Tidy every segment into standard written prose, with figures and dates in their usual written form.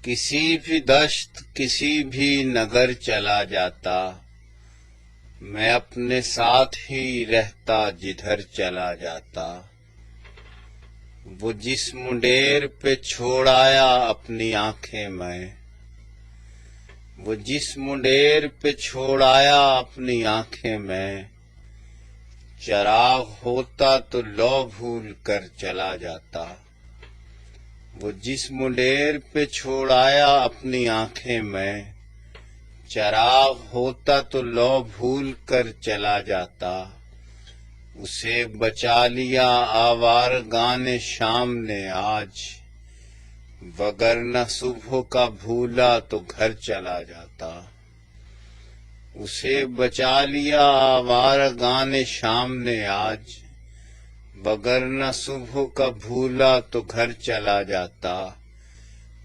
کسی بھی دشت کسی بھی نگر چلا جاتا، میں اپنے ساتھ ہی رہتا جدھر چلا جاتا۔ وہ جس منڈیر پہ چھوڑ آیا اپنی آنکھیں میں، وہ جس منڈیر پہ چھوڑ آیا اپنی آنکھیں میں، چراغ ہوتا تو لو بھول کر چلا جاتا۔ وہ جس منڈیر پہ چھوڑ آیا اپنی آنکھیں میں، چراغ ہوتا تو لو بھول کر چلا جاتا۔ اسے بچا لیا آوارگان شام نے آج، وگرنہ صبح کا بھولا تو گھر چلا جاتا۔ اسے بچا لیا آوارگان شام نے آج، وگرنہ صبح کا بھولا تو گھر چلا جاتا۔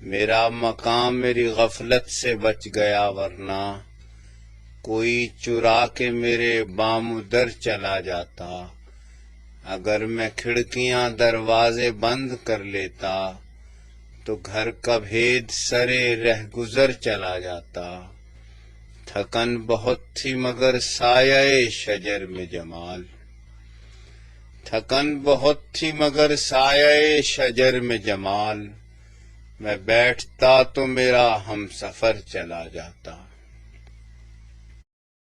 میرا مقام میری غفلت سے بچ گیا، ورنہ کوئی چرا کے میرے بام در چلا جاتا۔ اگر میں کھڑکیاں دروازے بند کر لیتا تو گھر کا بھید سرے رہ گزر چلا جاتا۔ تھکن بہت تھی مگر سایہ شجر میں جمال، تھکن بہت تھی مگر سایہ شجر میں جمال، میں بیٹھتا تو میرا ہم سفر چلا جاتا۔